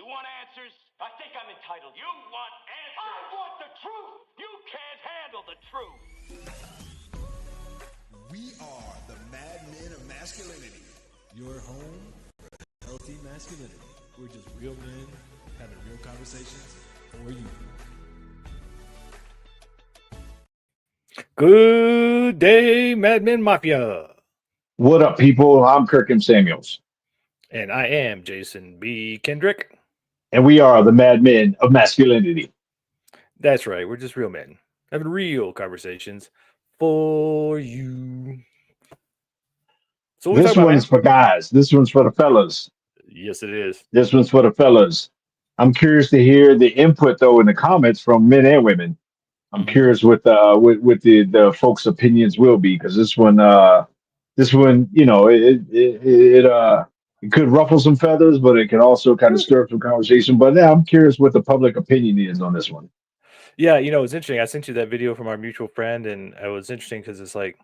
want answers? I think I'm entitled. You want answers? I want the truth. You can't handle the truth. We are the Madmen of Masculinity. Your home for healthy masculinity. We're just real men having real conversations for you. Good day, Madmen Mafia. What up, people? I'm Kirk M. Samuels. And I am Jason B. Kendrick. And we are the Madmen of Masculinity. That's right. We're just real men having real conversations for you. So This one's for guys. This one's for the fellas. Yes, it is. This one's for the fellas. I'm curious to hear the input, though, in the comments from men and women. I'm curious what the folks' opinions will be, because this one, you know, it could ruffle some feathers, but it can also kind of stir up some conversation. But yeah, I'm curious what the public opinion is on this one. Yeah, you know, it's interesting. I sent you that video from our mutual friend, and it was interesting because it's like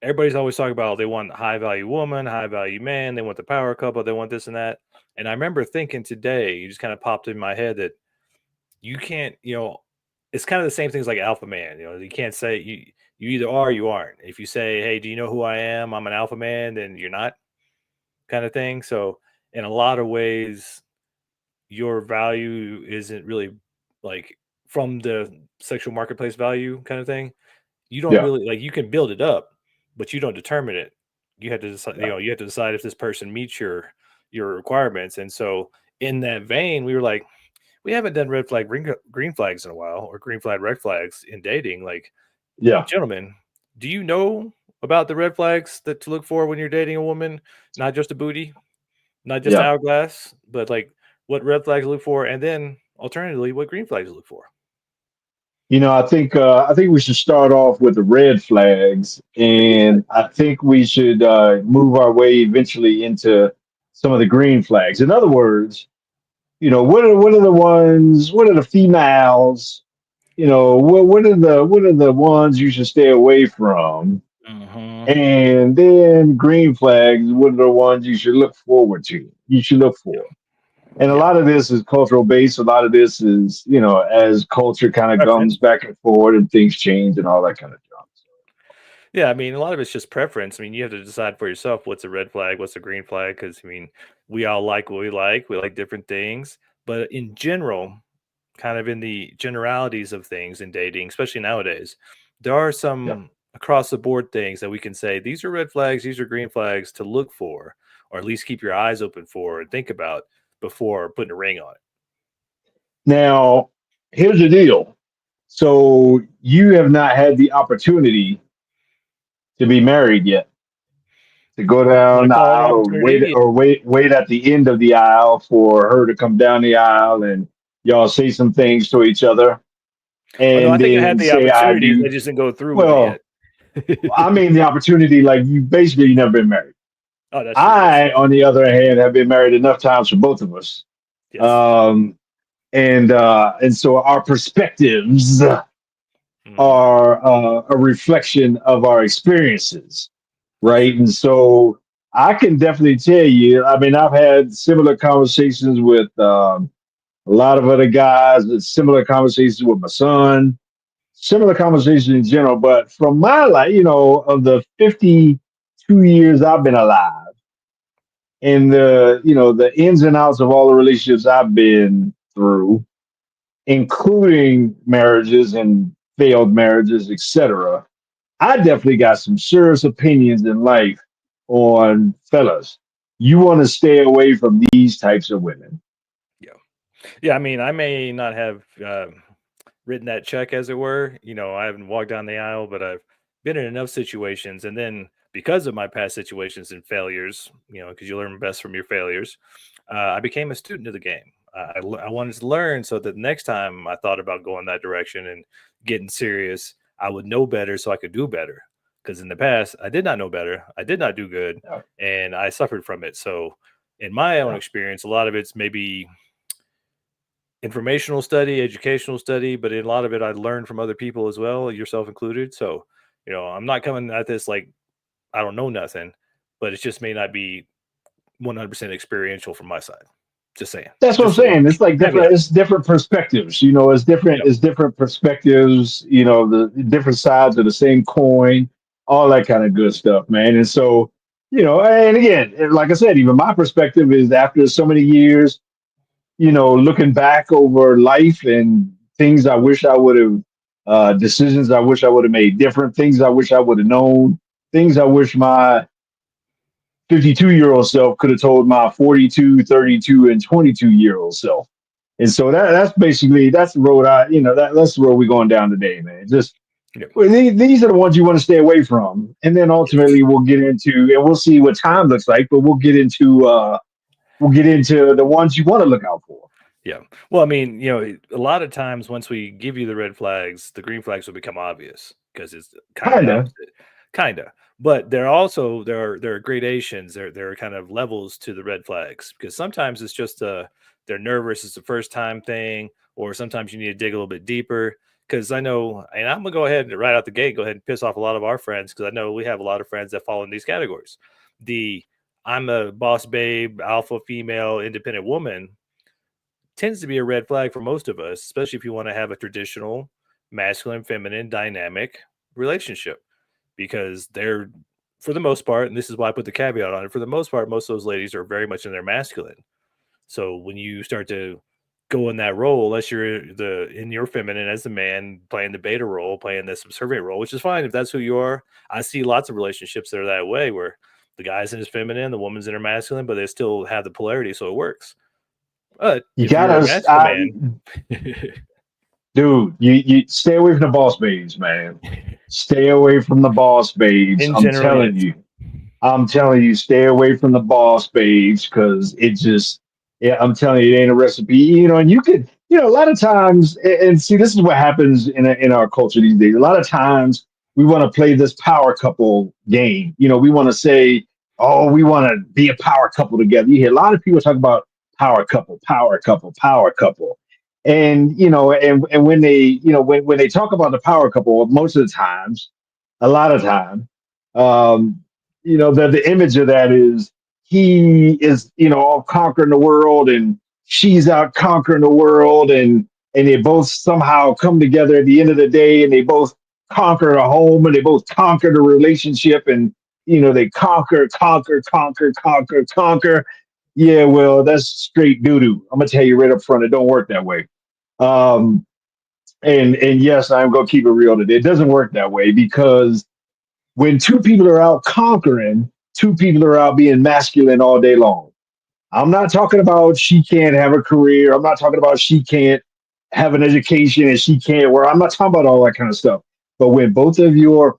everybody's always talking about they want high value woman, high value man, they want the power couple, they want this and that. And I remember thinking today, you just kind of popped in my head that you can't, you know, it's kind of the same thing as like alpha man. You know, you can't say you either are or you aren't. If you say, hey, do you know who I am? I'm an alpha man, then you're not, kind of thing. So in a lot of ways, your value isn't really like from the sexual marketplace value kind of thing. You don't really like, you can build it up, but you don't determine it. You have to decide, you know, you have to decide if this person meets your requirements. And so in that vein, we were like, we haven't done red flag, green flags in a while, or green flag, red flags in dating. Like, gentlemen, do you know about the red flags that to look for when you're dating a woman? Not just a booty, not just hourglass, but like what red flags to look for, and then alternatively, what green flags to look for. You know, I think we should start off with the red flags, and I think we should move our way eventually into some of the green flags. In other words, you know, what are the ones? What are the females? You know, what are the ones you should stay away from? And then green flags. What are the ones you should look forward to? You should look for. And a lot of this is cultural based. A lot of this is, you know, as culture kind of comes back and forward and things change and all that kind of stuff. Yeah, I mean, a lot of it's just preference. I mean, you have to decide for yourself what's a red flag, what's a green flag, because I mean, we all like what we like. We like different things. But in general, kind of in the generalities of things in dating, especially nowadays, there are some across the board things that we can say these are red flags, these are green flags to look for, or at least keep your eyes open for and think about before putting a ring on it. Now, here's the deal. So you have not had the opportunity to be married yet, to go down the aisle, or wait at the end of the aisle for her to come down the aisle and y'all say some things to each other. And no, I think I had the say, opportunity. They just didn't go through with it yet. I mean, the opportunity, like you never been married. Oh, that's true. Yes. On the other hand, have been married enough times for both of us. Yes. And so our perspectives are a reflection of our experiences, right? And so I can definitely tell you, I mean, I've had similar conversations with a lot of other guys, similar conversations with my son, similar conversations in general. But from my life, you know, of the 52 years I've been alive, and the ins and outs of all the relationships I've been through, including marriages and failed marriages, etc., I definitely got some serious opinions in life on fellas. You want to stay away from these types of women. Yeah. I mean, I may not have written that check, as it were. You know, I haven't walked down the aisle, but I've been in enough situations, and then because of my past situations and failures, you know, because you learn best from your failures, I became a student of the game. I wanted to learn so that the next time I thought about going that direction and getting serious, I would know better so I could do better. Because in the past, I did not know better. I did not do good, and I suffered from it. So in my own experience, a lot of it's maybe informational study, educational study, but in a lot of it, I learned from other people as well, yourself included. So, you know, I'm not coming at this like I don't know nothing, but it just may not be 100% experiential from my side. Just saying. That's what I'm Just saying. It's like different. caveat. It's different perspectives. You know, it's different. Yep. It's different perspectives. You know, the different sides of the same coin. All that kind of good stuff, man. And so, you know, and again, like I said, even my perspective is after so many years, you know, looking back over life and things I wish I would have, decisions I wish I would have made different, things I wish I would have known, things I wish my 52-year-old self could have told my 42, 32, and 22-year-old self. And so that's basically that's the road that's the road we're going down today, man. Just Yep. well, these are the ones you want to stay away from, and then ultimately we'll get into and we'll see what time looks like, but we'll get into the ones you want to look out for. Yeah. Well, I mean, a lot of times once we give you the red flags, the green flags will become obvious because it's kind of the Kinda. opposite. Kinda. But there are gradations, there are kind of levels to the red flags because sometimes it's just they're nervous, it's the first time thing, or sometimes you need to dig a little bit deeper. Because I know, and I'm gonna go ahead and right out the gate, go ahead and piss off a lot of our friends because I know we have a lot of friends that fall in these categories. The I'm a boss babe, alpha female, independent woman tends to be a red flag for most of us, especially if you want to have a traditional masculine feminine dynamic relationship because they're for the most part, and this is why I put the caveat on it, for the most part, most of those ladies are very much in their masculine. So when you start to go in that role, unless you're in your feminine as a man playing the beta role, playing the subservient role, which is fine if that's who you are. I see lots of relationships that are that way where the guy's in his feminine, the woman's in her masculine, but they still have the polarity, so it works. But You if you're a gotta, masculine man, dude. You stay away from the boss babes, man. Stay away from the boss babes. in general, yes. I'm telling you, stay away from the boss babes because it just, yeah, I'm telling you, it ain't a recipe. You know, and you could, you know, a lot of times, and see, this is what happens in our culture these days. A lot of times, we want to play this power couple game. You know, we want to say, oh, we want to be a power couple together. You hear a lot of people talk about power couple, power couple, power couple. And you know, and when they, you know, when they talk about the power couple, most of the times, a lot of time, um, you know, the image of that is he is, you know, all conquering the world and she's out conquering the world and they both somehow come together at the end of the day and they both conquer a home and they both conquer the relationship and you know they conquer. Yeah, well, that's straight doo doo. I'm gonna tell you right up front, it don't work that way. Um, and yes, I'm gonna keep it real today. It doesn't work that way because when two people are out conquering, two people are out being masculine all day long. I'm not talking about she can't have a career. I'm not talking about she can't have an education and she can't work. I'm not talking about all that kind of stuff. But when both of your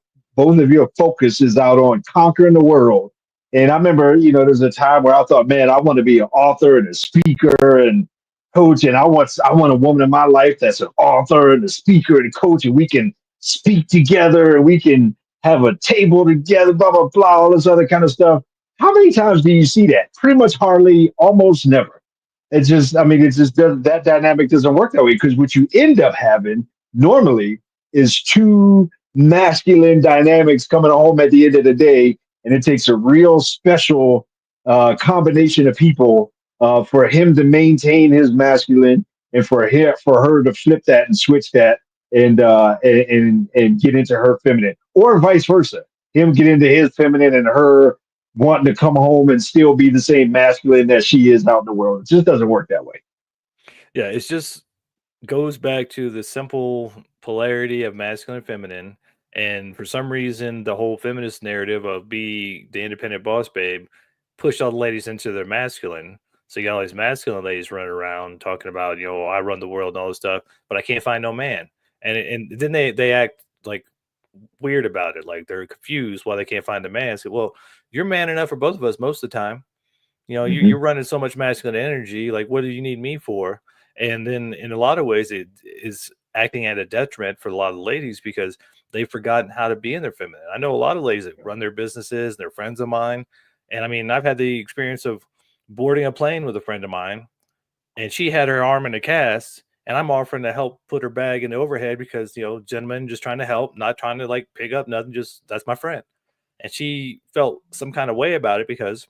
focus is out on conquering the world. And I remember, you know, there's a time where I thought, man, I want to be an author and a speaker and coach, and I want a woman in my life that's an author and a speaker and a coach, and we can speak together and we can have a table together, blah blah blah, all this other kind of stuff. How many times do you see that? Pretty much hardly, almost never. It's just, I mean, it's just that dynamic doesn't work that way because what you end up having normally is two masculine dynamics coming home at the end of the day, and it takes a real special combination of people for him to maintain his masculine and for her to flip that and switch that and get into her feminine, or vice versa. Him get into his feminine and her wanting to come home and still be the same masculine that she is out in the world. It just doesn't work that way. Yeah, it's just goes back to the simple polarity of masculine and feminine. And for some reason, the whole feminist narrative of be the independent boss babe pushed all the ladies into their masculine. So you got all these masculine ladies running around talking about, I run the world and all this stuff, but I can't find no man. And then they act like weird about it, like they're confused why they can't find a man. So, well, you're man enough for both of us most of the time. Mm-hmm. You're running so much masculine energy. Like, what do you need me for? And then in a lot of ways, it is acting at a detriment for a lot of ladies because they've forgotten how to be in their feminine. I know a lot of ladies that run their businesses, they're friends of mine. And I mean, I've had the experience of boarding a plane with a friend of mine, and she had her arm in a cast, and I'm offering to help put her bag in the overhead because, gentlemen just trying to help, not trying to like pick up nothing, just that's my friend. And she felt some kind of way about it because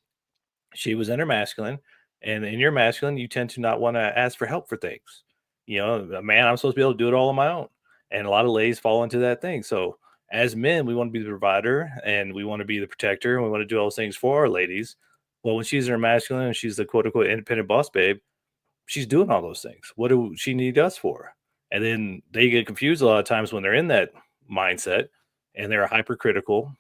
she was in her masculine. And in your masculine, you tend to not want to ask for help for things. A man, I'm supposed to be able to do it all on my own. And a lot of ladies fall into that thing. So as men, we want to be the provider and we want to be the protector and we want to do all those things for our ladies. Well, when she's in her masculine and she's the quote unquote independent boss babe, she's doing all those things. What do she need us for? And then they get confused a lot of times when they're in that mindset and they're hypercritical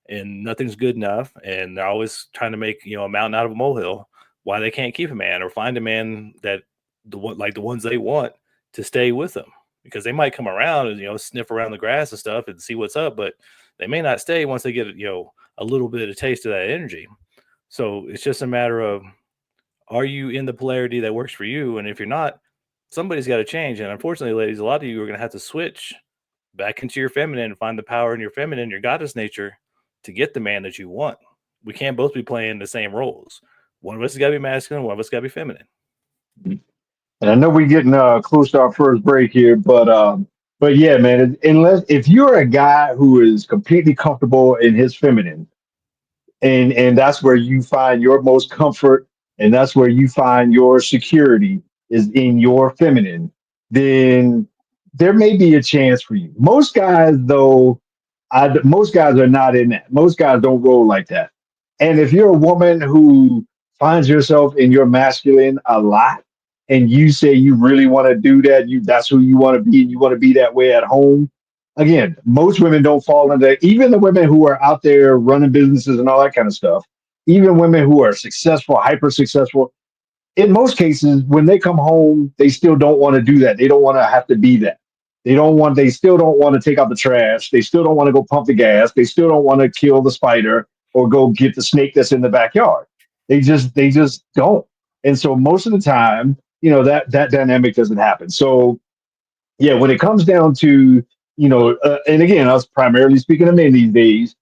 and nothing's good enough. And they're always trying to make, a mountain out of a molehill, why they can't keep a man or find a man that the ones they want to stay with them, because they might come around and, sniff around the grass and stuff and see what's up, but they may not stay once they get, a little bit of taste of that energy. So it's just a matter of, are you in the polarity that works for you? And if you're not, somebody's got to change. And unfortunately, ladies, a lot of you are going to have to switch back into your feminine and find the power in your feminine, your goddess nature, to get the man that you want. We can't both be playing the same roles. One of us has got to be masculine, one of us got to be feminine. And I know we're getting close to our first break here, but yeah, man, unless if you're a guy who is completely comfortable in his feminine, and that's where you find your most comfort, and that's where you find your security is in your feminine, then there may be a chance for you. Most guys, though, most guys are not in that. Most guys don't roll like that. And if you're a woman who finds yourself in your masculine a lot, and you say you really want to do that, that's who you want to be, and you want to be that way at home. Again, most women don't fall into that. Even the women who are out there running businesses and all that kind of stuff, even women who are successful, hyper successful, in most cases, when they come home, they still don't want to do that. They don't want to have to be that. They still don't want to take out the trash. They still don't want to go pump the gas. They still don't want to kill the spider or go get the snake that's in the backyard. They just don't. And so most of the time, that dynamic doesn't happen. So yeah, when it comes down to, and again, I was primarily speaking of men these days,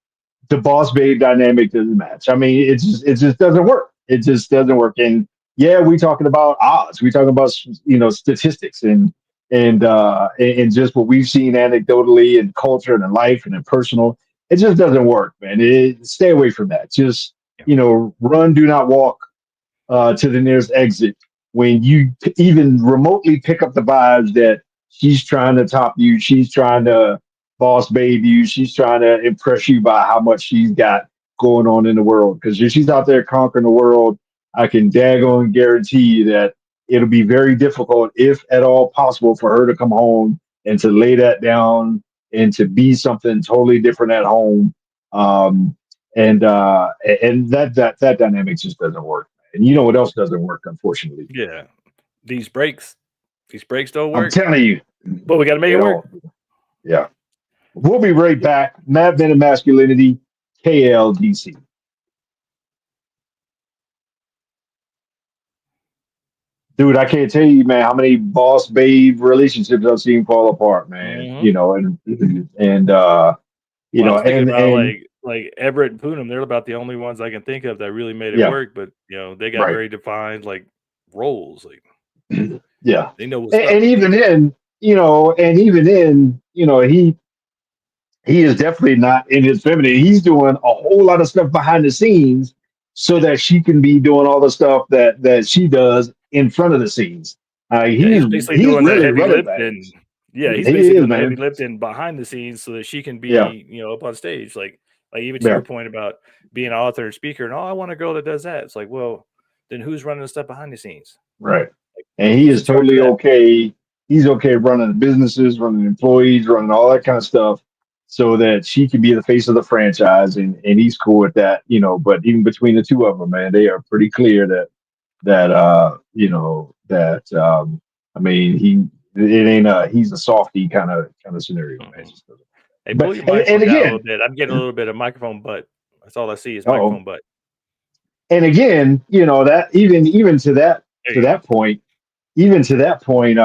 the boss babe dynamic doesn't match. I mean, it just doesn't work. It just doesn't work. And yeah, we talking about odds. We talking about statistics and just what we've seen anecdotally in culture and in life and in personal. It just doesn't work, man. Stay away from that. Just run, do not walk to the nearest exit when you even remotely pick up the vibes that she's trying to top you, she's trying to boss babe you, she's trying to impress you by how much she's got going on in the world. Because if she's out there conquering the world, I can daggone guarantee you that it'll be very difficult, if at all possible, for her to come home and to lay that down and to be something totally different at home. And that dynamic just doesn't work. And you know what else doesn't work, unfortunately? Yeah. These breaks don't I'm work, telling you, but we got to make they it work. don't. Yeah. We'll be right back. Mad Men and Masculinity, KLDC. Dude, I can't tell you, man, how many boss babe relationships I've seen fall apart, man. Mhm. And Well, I was thinking about and like Everett and Poonham. They're about the only ones I can think of that really made it yeah, work. But they got right. very defined like roles. Like Yeah. they know what's And, up. and even in, and even in, he is definitely not in his feminine. He's doing a whole lot of stuff behind the scenes so Yeah, that she can be doing all the stuff that she does in front of the scenes. yeah. He's He's basically he's doing the really heavy running lifting. things. Yeah, he's He basically is, doing the heavy man. lifting behind the scenes so that she can Yeah, be up on stage. Like even to yeah, your point about being an author and speaker, and I want a girl that does that. It's like, well, then who's running the stuff behind the scenes? right. Like And he who's is in charge of totally that? okay. He's okay running the businesses, running employees, running all that kind of stuff, so that she can be the face of the franchise, and he's cool with that. But even between the two of them, man, they are pretty clear that I mean it ain't he's a softy kind of scenario, man. It Mhm. just doesn't. Hey, But pull your and microphone down a little again, bit. I'm getting a little bit of microphone butt. That's all I see is oh, microphone butt. and again, that even There to you go. that point, even to that point,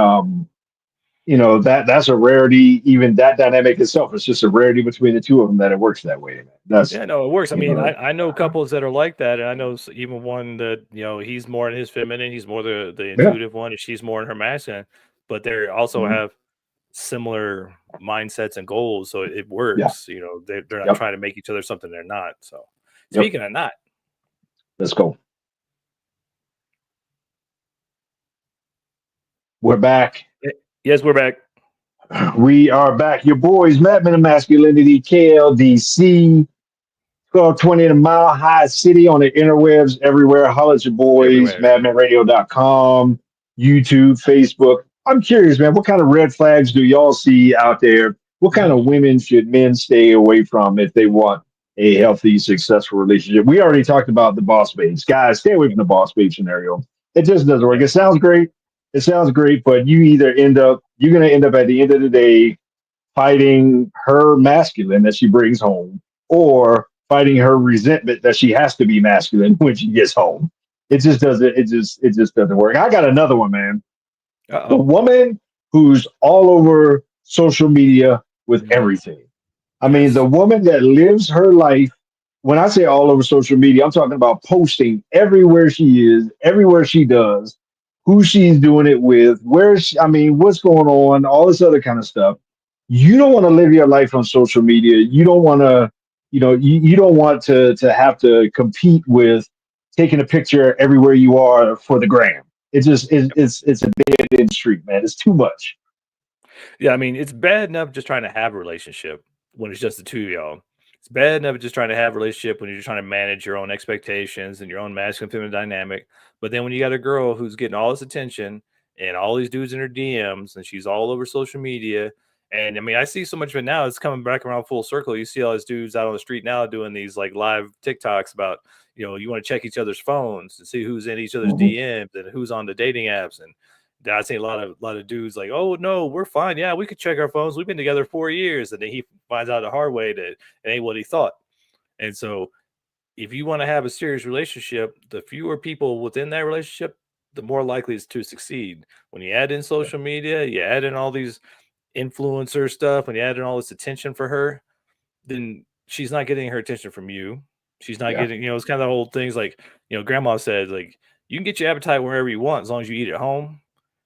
that's a rarity. Even that dynamic itself is just a rarity between the two of them that it works that way. Man. That's Yeah, no, it works. I you mean, know, I know couples that are like that, and I know even one that he's more in his feminine, he's more the yeah, intuitive one, and she's more in her masculine, but they also mhm, have similar mindsets and goals, so it yeah, works. They're not yep, trying to make each other something they're not. So, yep. speaking of not, Let's go. We're back. Yes, we're back. We are back. Your boys, Madman of Masculinity, KLDC, 1220 in a mile high city on the interwebs everywhere. Holla at your boys, Everywhere. madmanradio.com, YouTube, Facebook. I'm curious, man, what kind of red flags do y'all see out there? What kind of women should men stay away from if they want a healthy, successful relationship? We already talked about the boss babes. Guys, stay away from the boss babe scenario. It just doesn't work. Yeah. It sounds great. It sounds great, but you're going to end up at the end of the day fighting her masculine that she brings home or fighting her resentment that she has to be masculine when she gets home. It just doesn't work. I got another one, man. The Uh-oh. woman who's all over social media with everything. I mean, the Yes. woman that lives her life. When I say all over social media, I'm talking about posting everywhere she is, everywhere she does, who she's doing it with, I mean, what's going on, all this other kind of stuff. You don't want to live your life on social media. You don't want to, you don't want to have to compete with taking a picture everywhere you are for the gram. It's a dead end street, man. It's too much. Yeah, I mean, it's bad enough just trying to have a relationship when it's just the two of y'all. It's bad enough just trying to have a relationship when you're trying to manage your own expectations and your own masculine feminine dynamic. But then when you got a girl who's getting all this attention and all these dudes in her DMs and she's all over social media. And I mean, I see so much of it now, it's coming back around full circle. You see all these dudes out on the street now doing these like live TikToks about, you want to check each other's phones and see who's in each other's Mhm. DMs and who's on the dating apps. And I see a lot of dudes like, oh no, we're fine. Yeah, we could check our phones. We've been together 4 years, and then he finds out the hard way that it ain't what he thought. And so, if you want to have a serious relationship, the fewer people within that relationship, the more likely it's to succeed. When you add in social media, you add in all these influencer stuff, and you add in all this attention for her, then she's not getting her attention from you. She's not Yeah. getting, it's kind of the old things like, grandma said, like, you can get your appetite wherever you want as long as you eat at home.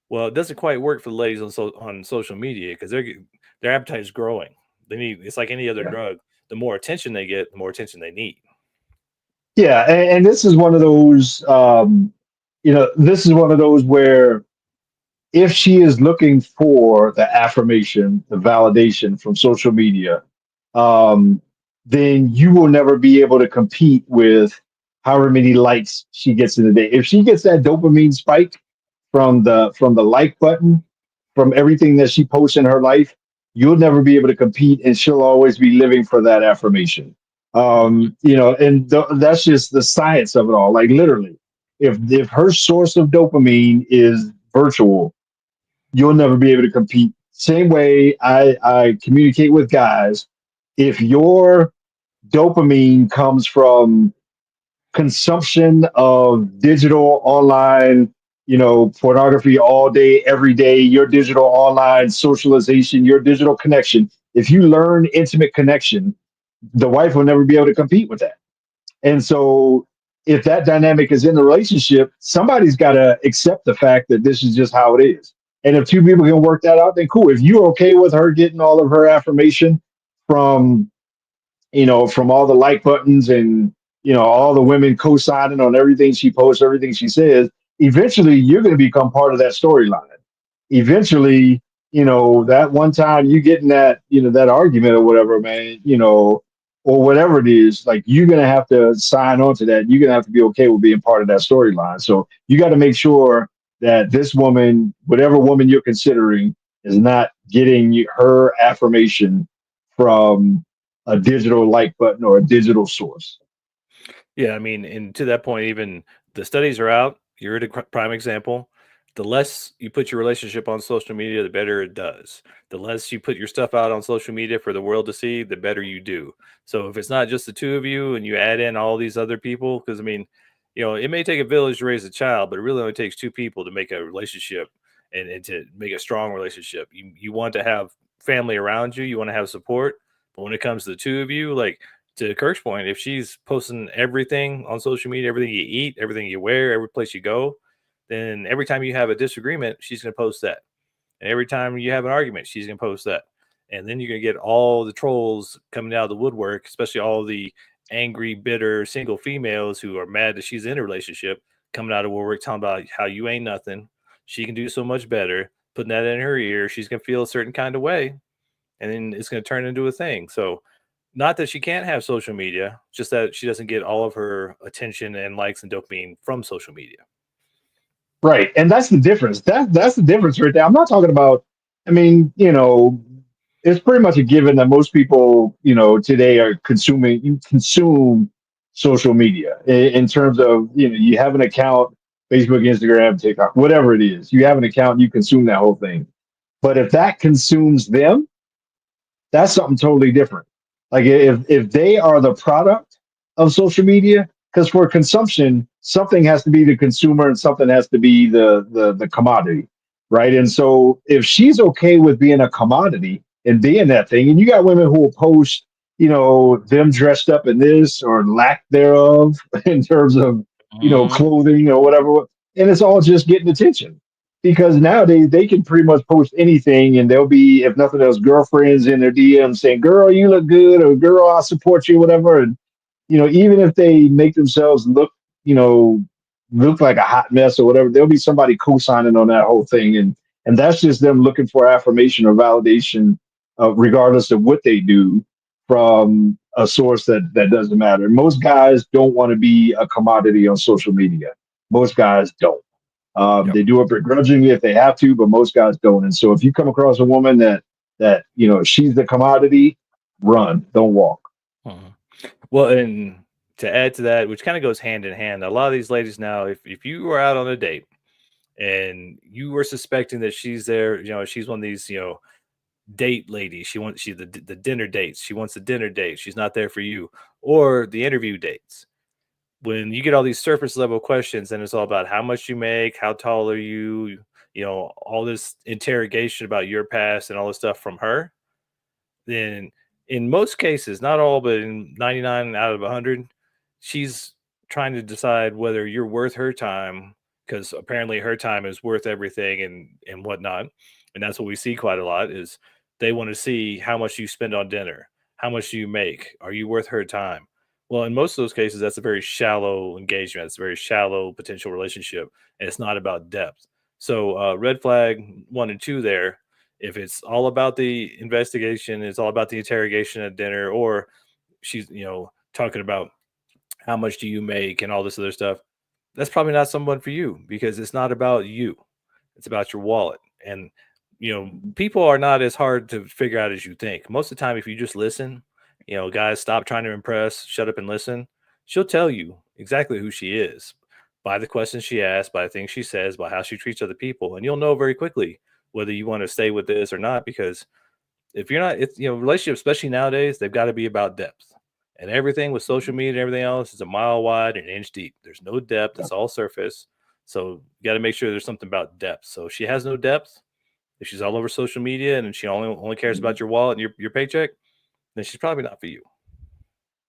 Well, it doesn't quite work for the ladies on social media because their appetite is growing. It's like any other Yeah. drug. The more attention they get, the more attention they need. Yeah, and this is one of those, this is one of those where if she is looking for the affirmation, the validation from social media, um, then you will never be able to compete with however many likes she gets in a day. If she gets that dopamine spike from the like button, from everything that she posts in her life, you'll never be able to compete, and she'll always be living for that affirmation. That's just the science of it all. Like literally, if her source of dopamine is virtual, you'll never be able to compete. Same way I communicate with guys. If your dopamine comes from consumption of digital online, pornography all day, every day, your digital online socialization, your digital connection, if you learn intimate connection, the wife will never be able to compete with that. And so if that dynamic is in the relationship, somebody's got to accept the fact that this is just how it is. And if two people can work that out, then cool. If you're okay with her getting all of her affirmation from, from all the like buttons and, all the women co-signing on everything she posts, everything she says, eventually you're going to become part of that storyline. Eventually, that one time you get in that, that argument or whatever, man, or whatever it is, like you're going to have to sign on to that. You're going to have to be okay with being part of that storyline. So you got to make sure that this woman, whatever woman you're considering, is not getting her affirmation from a digital like button or a digital source. Yeah, I mean, and to that point, even the studies are out. You're the prime example. The less you put your relationship on social media, the better it does. The less you put your stuff out on social media for the world to see, the better you do. So if it's not just the two of you and you add in all these other people, because I mean, it may take a village to raise a child, but it really only takes two people to make a relationship and to make a strong relationship. You want to have family around you, you want to have support. But when it comes to the two of you, like to Kirk's point, if she's posting everything on social media, everything you eat, everything you wear, every place you go, then every time you have a disagreement, she's going to post that. And every time you have an argument, she's going to post that. And then you're going to get all the trolls coming out of the woodwork, especially all the angry, bitter single females who are mad that she's in a relationship coming out of woodwork, talking about how you ain't nothing. She can do so much better. Putting that in her ear, she's gonna feel a certain kind of way, and then it's gonna turn into a thing. So, not that she can't have social media, just that she doesn't get all of her attention and likes and dopamine from social media. Right. And that's the difference. That's the difference right there. I'm not talking about, I mean, it's pretty much a given that most people, today are consuming, you consume social media in terms of, you have an account, Facebook, Instagram, TikTok, whatever it is. You have an account, you consume that whole thing. But if that consumes them, that's something totally different. Like if they are the product of social media, because for consumption, something has to be the consumer and something has to be the commodity, right? And so if she's okay with being a commodity and being that thing, and you got women who will post, them dressed up in this or lack thereof in terms of Mhm. clothing or whatever, and it's all just getting attention because nowadays they can pretty much post anything and there'll be, if nothing else, girlfriends in their DM saying, "Girl, you look good," or "Girl, I support you," whatever. And even if they make themselves you know, look like a hot mess or whatever, there'll be somebody co-signing on that whole thing. And that's just them looking for affirmation or validation, regardless of what they do from a source that doesn't matter. Most guys don't want to be a commodity on social media. Most guys don't. Yep. They do it begrudgingly if they have to, but most guys don't. And so if you come across a woman that she's the commodity, run, don't walk. Mhm. Well, and to add to that, which kind of goes hand in hand, a lot of these ladies now, if you were out on a date and you were suspecting that she's there, she's one of these, date ladies. She the dinner dates. She wants the dinner date. She's not there for you, or the interview dates. When you get all these surface level questions, and it's all about how much you make, how tall are you, all this interrogation about your past and all this stuff from her, then in most cases, not all, but in 99 out of 100, she's trying to decide whether you're worth her time because apparently her time is worth everything and whatnot. And that's what we see quite a lot is they want to see how much you spend on dinner, how much do you make, are you worth her time? Well, in most of those cases, that's a very shallow engagement. It's a very shallow potential relationship, and it's not about depth. So, red flag 1 and 2 there, if it's all about the investigation, it's all about the interrogation at dinner, or she's, talking about how much do you make and all this other stuff, that's probably not someone for you because it's not about you. It's about your wallet. And, people are not as hard to figure out as you think. Most of the time, if you just listen, guys, stop trying to impress, shut up and listen. She'll tell you exactly who she is by the questions she asks, by the things she says, by how she treats other people. And you'll know very quickly whether you want to stay with this or not because if you're not, it's relationships, especially nowadays, they've got to be about depth. And everything with social media and everything else is a mile wide and an inch deep. There's no depth. It's all surface. So you got to make sure there's something about depth. So if she has no depth, if she's all over social media and she only cares about your wallet and your paycheck, then she's probably not for you.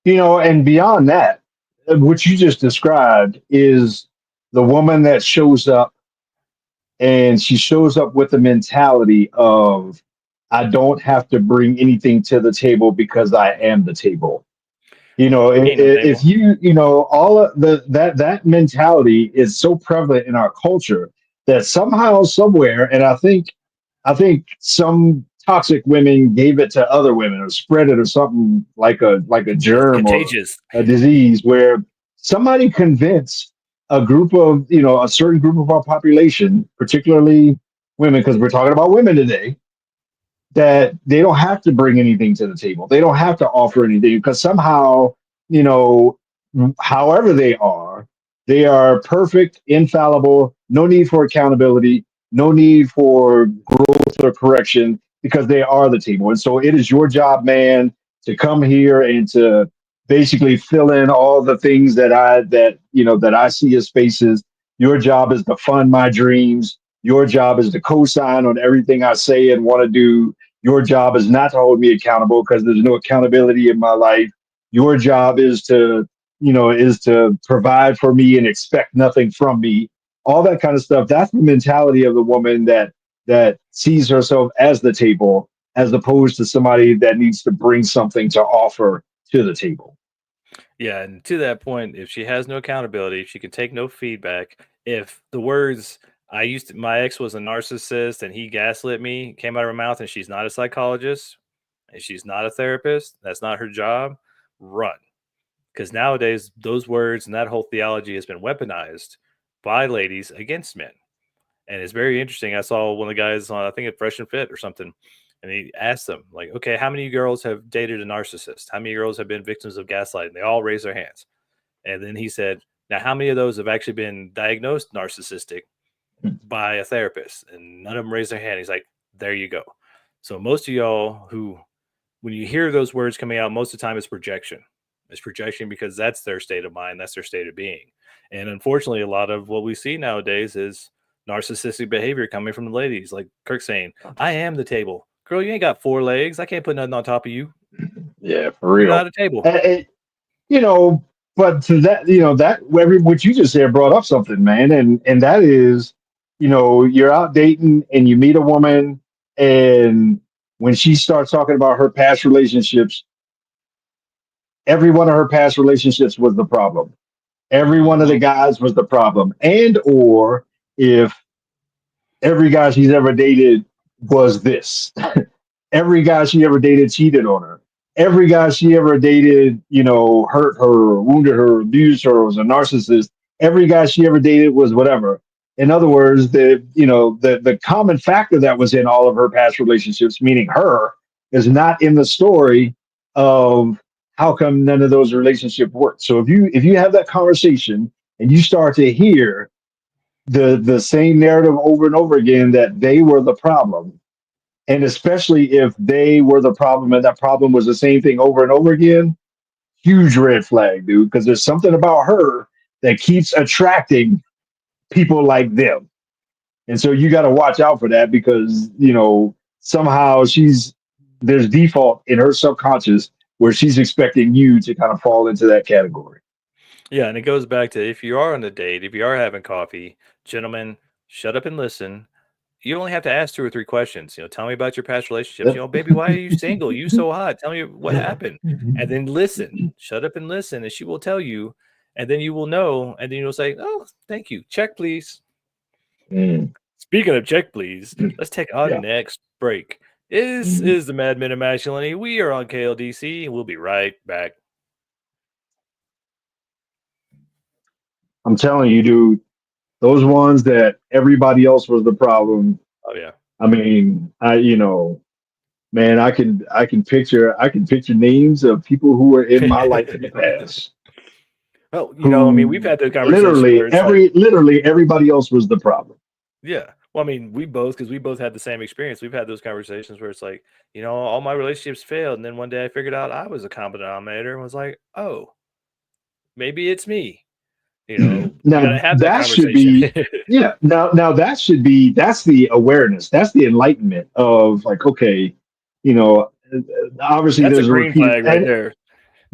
And beyond that, what you just described is the woman that shows up and she shows up with the mentality of, I don't have to bring anything to the table because I am the table. Ain't no If table. all of that mentality is so prevalent in our culture that somehow, somewhere, and I think some toxic women gave it to other women or spread it or something like a It's germ or contagious. a disease where somebody convinced a group of a certain group of our population, particularly women, because we're talking about women today, that they don't have to bring anything to the table. They don't have to offer anything because somehow, you know, however they are perfect, infallible, no need for accountability, no need for growth or correction because they are the table. And so it is your job, man, to come here and to basically fill in all the things that I see as spaces. Your job is to fund my dreams. Your job is to co-sign on everything I say and want to do. Your job is not to hold me accountable because there's no accountability in my life. Your job is to provide for me and expect nothing from me. All that kind of stuff. That's the mentality of the woman that sees herself as the table, as opposed to somebody that needs to bring something to offer to the table. Yeah, and to that point, if she has no accountability, if she can take no feedback, if the words My ex was a narcissist and he gaslit me, came out of her mouth, and she's not a psychologist and she's not a therapist. That's not her job. Run. Because nowadays, those words and that whole theology has been weaponized by ladies against men. And it's very interesting. I saw one of the guys on, I think, at Fresh and Fit or something, and he asked them, like, okay, how many girls have dated a narcissist? How many girls have been victims of gaslighting? They all raised their hands. And then he said, now, how many of those have actually been diagnosed narcissistic by a therapist? And none of them raised their hand. He's like, there you go. So most of y'all who, when you hear those words coming out, most of the time it's projection. It's projection because that's their state of mind. That's their state of being. And unfortunately, a lot of what we see nowadays is narcissistic behavior coming from the ladies. Like Kirk saying, I am the table. Girl, you ain't got 4 legs. I can't put nothing on top of you. Yeah, for You're real. not a table. You know, but to that, what you just said brought up something, man, and that is, you're out dating and you meet a woman, and when she starts talking about her past relationships, every one of her past relationships was the problem. Every one of the guys was the problem, and or if every guy she's ever dated was this. Every guy she ever dated cheated on her. Every guy she ever dated, hurt her, wounded her, abused her, was a narcissist. Every guy she ever dated was whatever. In other words, the common factor that was in all of her past relationships, meaning her, is not in the story of how come none of those relationships worked. So if you have that conversation and you start to hear the same narrative over and over again that they were the problem, and especially if they were the problem and that problem was the same thing over and over again, huge red flag, dude, because there's something about her that keeps attracting people like them. And so you got to watch out for that because, somehow there's default in her subconscious where she's expecting you to kind of fall into that category. Yeah, and it goes back to, if you are on a date, if you are having coffee, gentlemen, shut up and listen. You only have to ask 2 or 3 questions. Tell me about your past relationships. Baby, why are you single? You so hot. Tell me what happened. And then listen. Shut up and listen, and she will tell you. And then you will know. And then you'll say, "Oh, thank you. Check, please." Mm. Speaking of check, please, let's take our Yeah. next break. This is the Mad Men of Masculinity. We are on KLDC, and we'll be right back. I'm telling you, dude, those ones that everybody else was the problem. Oh yeah. I mean, man, I can picture names of people who were in my life in the past. Well, I mean, we've had the conversation where it's literally everybody else was the problem. Yeah. Well, I mean, because we both had the same experience. We've had those conversations where it's like, all my relationships failed. And then one day I figured out I was a common denominator and was like, oh, maybe it's me. You gotta have that should conversation. be, Now that's the awareness. That's the enlightenment of like, okay, obviously That's a there's green flag right there.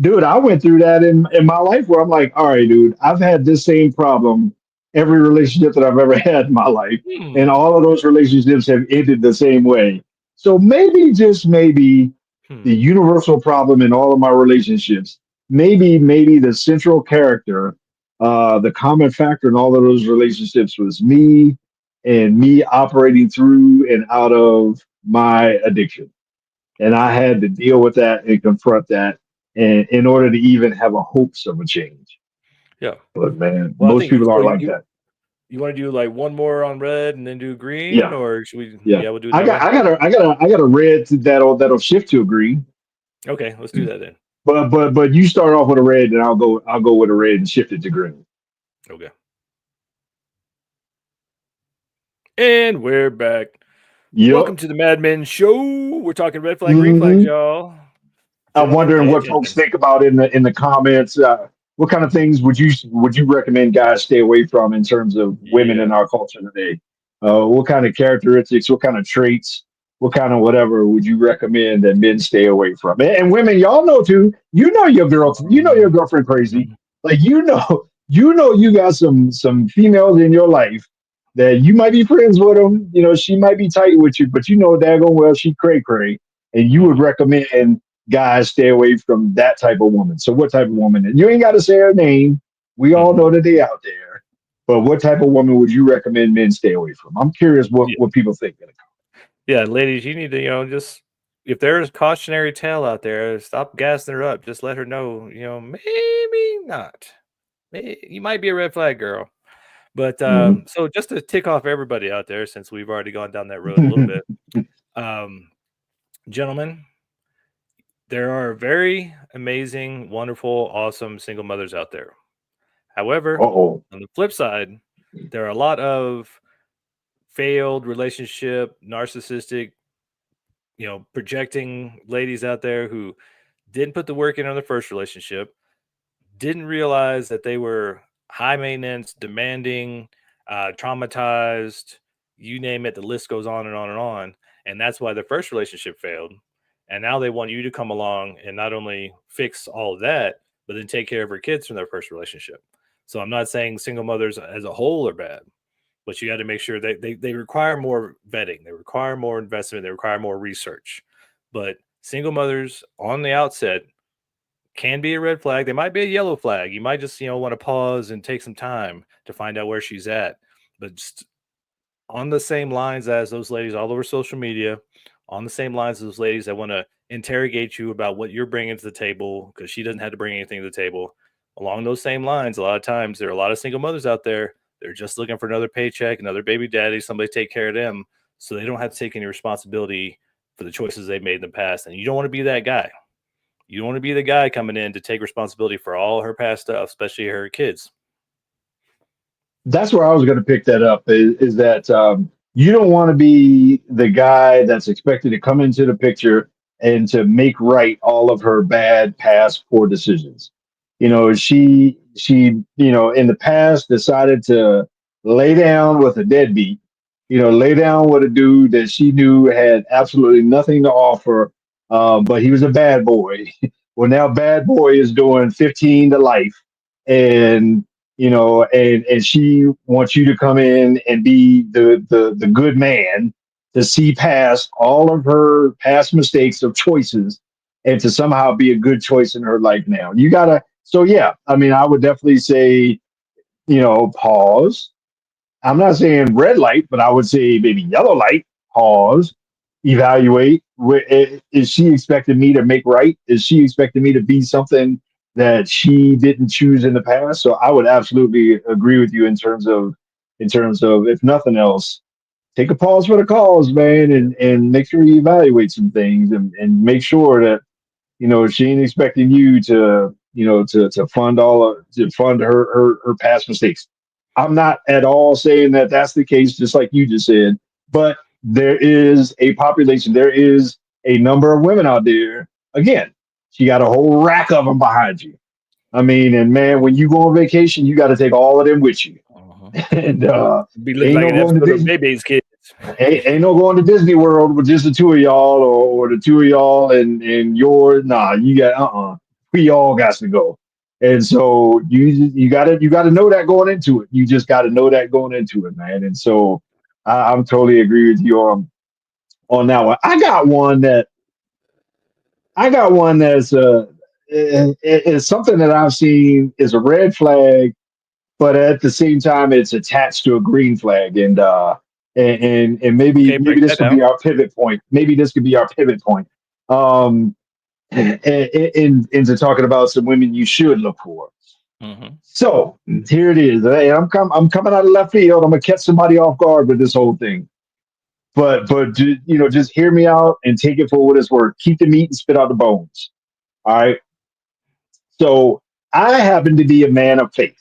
Dude, I went through that in my life where I'm like, all right, dude, I've had this same problem every relationship that I've ever had in my life. And all of those relationships have ended the same way. So maybe, just maybe, the universal problem in all of my relationships, maybe the central character, the common factor in all of those relationships was me, and me operating through and out of my addiction. And I had to deal with that and confront that, and in order to even have a hopes of a change. Yeah. But man, most people aren't like that. You want to do like one more on red and then do green, Yeah. or should we? Yeah, We'll do it. I got a red that'll shift to a green. Okay, let's do that then. But you start off with a red, and I'll go with a red and shift it to green. Okay. And we're back. Yep. Welcome to the Mad Men Show. We're talking red flag, green flags, y'all. I'm wondering what folks think about in the comments. What kind of things would you recommend guys stay away from in terms of women in our culture today? What kind of characteristics, what kind of traits, what kind of whatever would you recommend that men stay away from? And women, y'all know too. Your girlfriend crazy. Like you got some females in your life that you might be friends with them. She might be tight with you, but daggone well she cray, and you would recommend guys stay away from that type of woman. So what type of woman? And you ain't got to say her name. We all know that they out there. but what type of woman would you recommend men stay away from? I'm curious what people think. Yeah, ladies, you need to, just if there's cautionary tale out there, stop gassing her up. Just let her know, maybe not. You might be a red flag girl. But Mhm. so just to tick off everybody out there, since we've already gone down that road a little bit, um, gentlemen, there are very amazing, wonderful, awesome single mothers out there. However, Uh-oh. on the flip side, there are a lot of failed relationship, narcissistic, projecting ladies out there who didn't put the work in on their first relationship, didn't realize that they were high maintenance, demanding, traumatized, you name it, the list goes on and on and on. And that's why the first relationship failed. And now they want you to come along and not only fix all of that, but then take care of her kids from their first relationship. So I'm not saying single mothers as a whole are bad, but you got to make sure they require more vetting, they require more investment, they require more research. But single mothers on the outset can be a red flag. They might be a yellow flag. You might just, want to pause and take some time to find out where she's at. But just on the same lines as those ladies all over social media, on the same lines as those ladies that want to interrogate you about what you're bringing to the table because she doesn't have to bring anything to the table. Along those same lines, a lot of times there are a lot of single mothers out there. They're just looking for another paycheck, another baby daddy, somebody to take care of them so they don't have to take any responsibility for the choices they've made in the past. And you don't want to be that guy. You don't want to be the guy coming in to take responsibility for all her past stuff, especially her kids. That's where I was going to pick that up is that you don't want to be the guy that's expected to come into the picture and to make right all of her bad past poor decisions. In the past decided to lay down with a deadbeat, lay down with a dude that she knew had absolutely nothing to offer, but he was a bad boy. Well, now bad boy is doing 15 to life, and and she wants you to come in and be the good man to see past all of her past mistakes of choices and to somehow be a good choice in her life now. You gotta, so yeah, I mean, I would definitely say, pause. I'm not saying red light, but I would say maybe yellow light, pause, evaluate. Is she expecting me to make right? Is she expecting me to be something that she didn't choose in the past? So I would absolutely agree with you in terms of if nothing else, take a pause for the cause, man, Yeah. and make sure you evaluate some things and make sure that she ain't expecting you to, to fund to fund her past mistakes. I'm not at all saying that that's the case, just like you just said, but there is a population, there is a number of women out there. Again, she got a whole rack of them behind you. I mean, and man, when you go on vacation, you got to take all of them with you. Uh-huh. And Be looking ain't like no an going to episode of Disney. Baby's Kids. Ain't no going to Disney World with just the two of y'all, or the two of y'all and your nah. You got We all got to go, and so you gotta know that going into it. You just got to know that going into it, man. And so I'm totally agree with you on that one. I got one that's is something that I've seen is a red flag, but at the same time it's attached to a green flag, and maybe Okay, maybe break this that could down. be our pivot point. Maybe this could be our pivot point. Um, into talking about some women you should look for. Hmm. So here it is. Hey, I'm coming out of left field. I'm gonna catch somebody off guard with this whole thing. But just hear me out and take it for what it's worth. Keep the meat and spit out the bones. All right. So I happen to be a man of faith.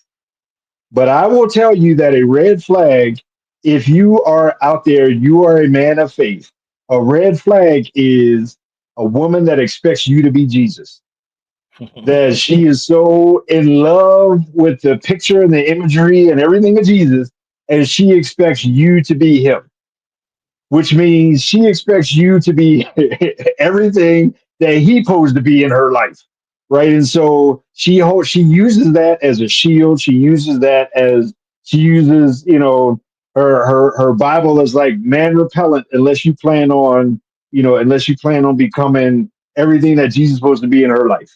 But I will tell you that a red flag, if you are out there, you are a man of faith. A red flag is a woman that expects you to be Jesus, that she is so in love with the picture and the imagery and everything of Jesus, and she expects you to be him, which means she expects you to be everything that he posed to be in her life, right? And so she uses that as a shield. She uses her Bible as like man repellent unless you plan on becoming everything that Jesus is supposed to be in her life.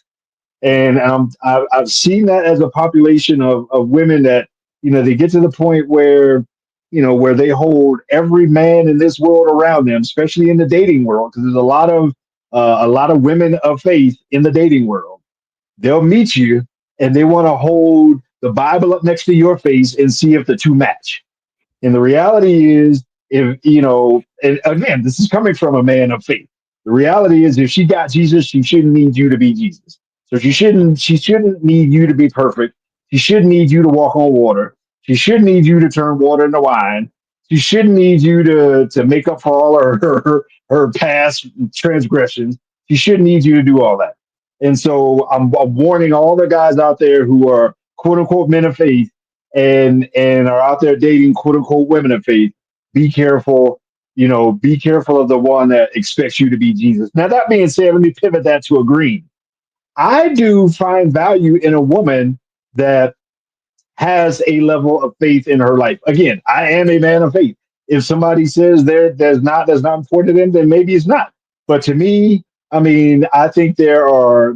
And I've seen that as a population of women that they get to the point where, where they hold every man in this world around them, especially in the dating world, because there's a lot of women of faith in the dating world. They'll meet you and they want to hold the Bible up next to your face and see if the two match. And the reality is, if and again, this is coming from a man of faith. The reality is, if she got Jesus, she shouldn't need you to be Jesus. So she shouldn't need you to be perfect. She shouldn't need you to walk on water. She shouldn't need you to turn water into wine. She shouldn't need you to make up for all her past transgressions. She shouldn't need you to do all that. And so I'm warning all the guys out there who are quote unquote men of faith and are out there dating quote unquote women of faith. Be careful. Be careful of the one that expects you to be Jesus. Now, that being said, let me pivot that to a green. I do find value in a woman that has a level of faith in her life. Again, I am a man of faith. If somebody says that's not important to them, then maybe it's not. But to me, I mean, I think there are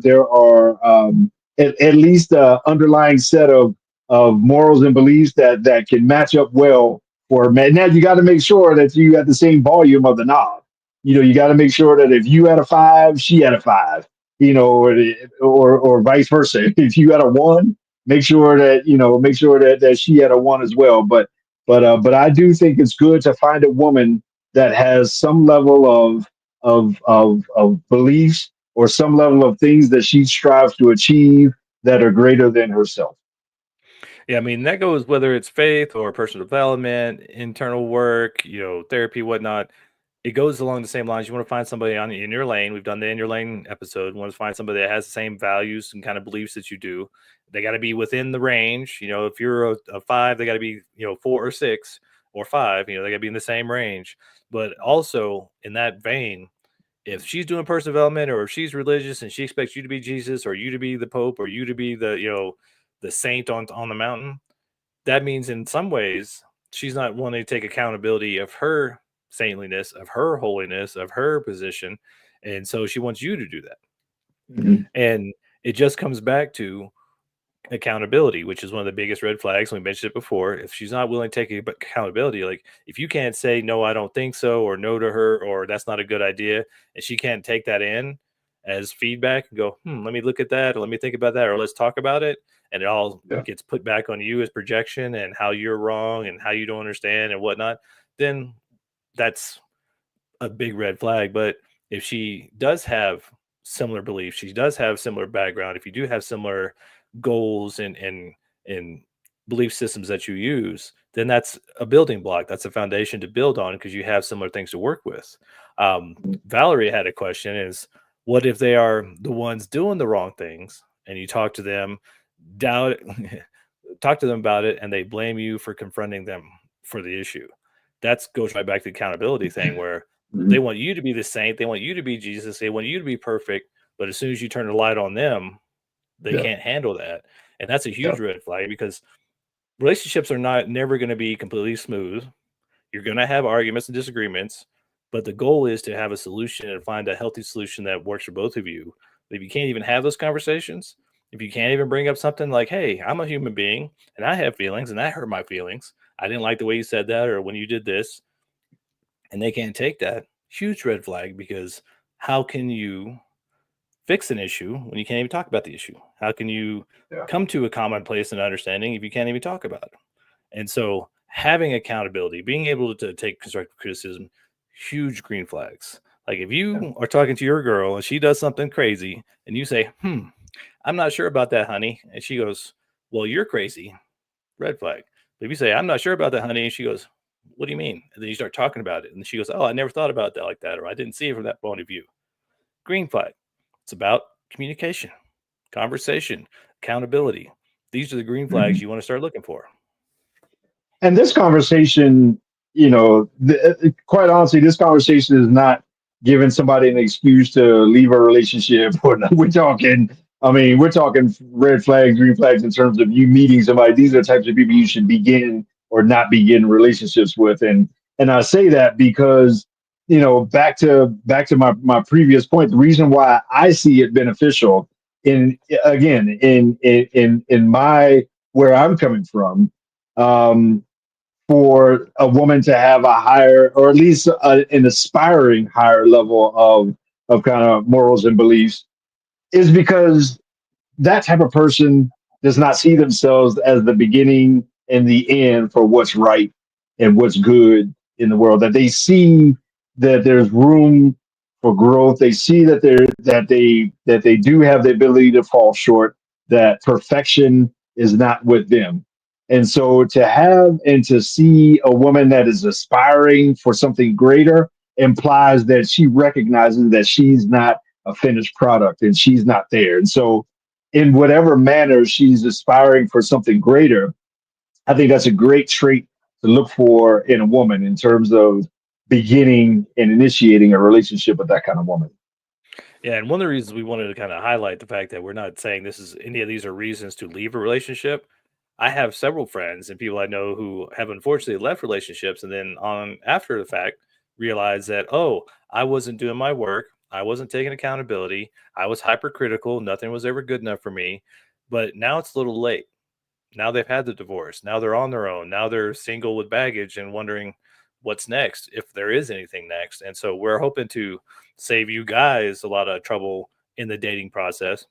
at least a underlying set of morals and beliefs that can match up well for a man. Now you got to make sure that you at the same volume of the knob. You got to make sure that if you had a five, she had a five. Or vice versa. If you had a one, make sure that she had a one as well. But I do think it's good to find a woman that has some level of beliefs or some level of things that she strives to achieve that are greater than herself. Yeah, I mean, that goes whether it's faith or personal development, internal work, therapy, whatnot. It goes along the same lines. You want to find somebody in your lane. We've done the in your lane episode. You want to find somebody that has the same values and kind of beliefs that you do. They got to be within the range. If you're a five, they got to be, 4 or 6 or five. They got to be in the same range. But also in that vein, if she's doing personal development or if she's religious and she expects you to be Jesus or you to be the Pope or you to be the saint on the mountain, that means in some ways she's not wanting to take accountability of her saintliness, of her holiness, of her position. And so she wants you to do that. Mhm. And it just comes back to accountability, which is one of the biggest red flags. We mentioned it before. If she's not willing to take accountability, like if you can't say, no, I don't think so, or no to her, or that's not a good idea, and she can't take that in as feedback and go, let me look at that, or let me think about that, or let's talk about it. And it all Yeah. gets put back on you as projection and how you're wrong and how you don't understand and whatnot, then that's a big red flag. But if she does have similar beliefs, she does have similar background, if you do have similar goals and belief systems that you use, then that's a building block. That's a foundation to build on because you have similar things to work with. Valerie had a question is, what if they are the ones doing the wrong things and you talk to them, doubt talk to them about it, and they blame you for confronting them for the issue? That goes right back to the accountability thing where they Mhm. want you to be the saint, they want you to be Jesus, they want you to be perfect, but as soon as you turn the light on them, they Yeah. can't handle that. And that's a Yeah. huge red flag because relationships are not never going to be completely smooth. You're going to have arguments and disagreements, but the goal is to have a solution and find a healthy solution that works for both of you. If you can't even have those conversations, if you can't even bring up something like, hey, I'm a human being and I have feelings and that hurt my feelings. I didn't like the way you said that or when you did this, and they can't take that, huge red flag because how can you fix an issue when you can't even talk about the issue? How can you Yeah. come to a common place and understanding if you can't even talk about it? And so having accountability, being able to take constructive criticism, huge green flags. Like if Yeah. you are talking to your girl and she does something crazy and you say, I'm not sure about that, honey. And she goes, well, you're crazy. Red flag. But if you say, I'm not sure about that, honey, and she goes, what do you mean? And then you start talking about it. And she goes, oh, I never thought about that like that. Or I didn't see it from that point of view. Green flag. It's about communication, conversation, accountability. These are the green flags Mhm. you want to start looking for. And this conversation, quite honestly, this conversation is not giving somebody an excuse to leave a relationship. Or not. We're talking red flags, green flags in terms of you meeting somebody. These are the types of people you should begin or not begin relationships with. And I say that because, back to my previous point, the reason why I see it beneficial in again in my where I'm coming from um, for a woman to have a higher, or at least an aspiring higher level of kind of morals and beliefs, is because that type of person does not see themselves as the beginning and the end for what's right and what's good in the world. That they see that there's room for growth. They see that they do have the ability to fall short. That perfection is not with them. And so to have and to see a woman that is aspiring for something greater implies that she recognizes that she's not a finished product and she's not there. And so in whatever manner she's aspiring for something greater, I think that's a great trait to look for in a woman in terms of beginning and initiating a relationship with that kind of woman. Yeah, and one of the reasons we wanted to kind of highlight the fact that we're not saying this is any of these are reasons to leave a relationship. I have several friends and people I know who have unfortunately left relationships and then on after the fact realize that, oh, I wasn't doing my work. I wasn't taking accountability. I was hypercritical. Nothing was ever good enough for me. But now it's a little late. Now they've had the divorce. Now they're on their own. Now they're single with baggage and wondering what's next, if there is anything next. And so we're hoping to save you guys a lot of trouble in the dating process.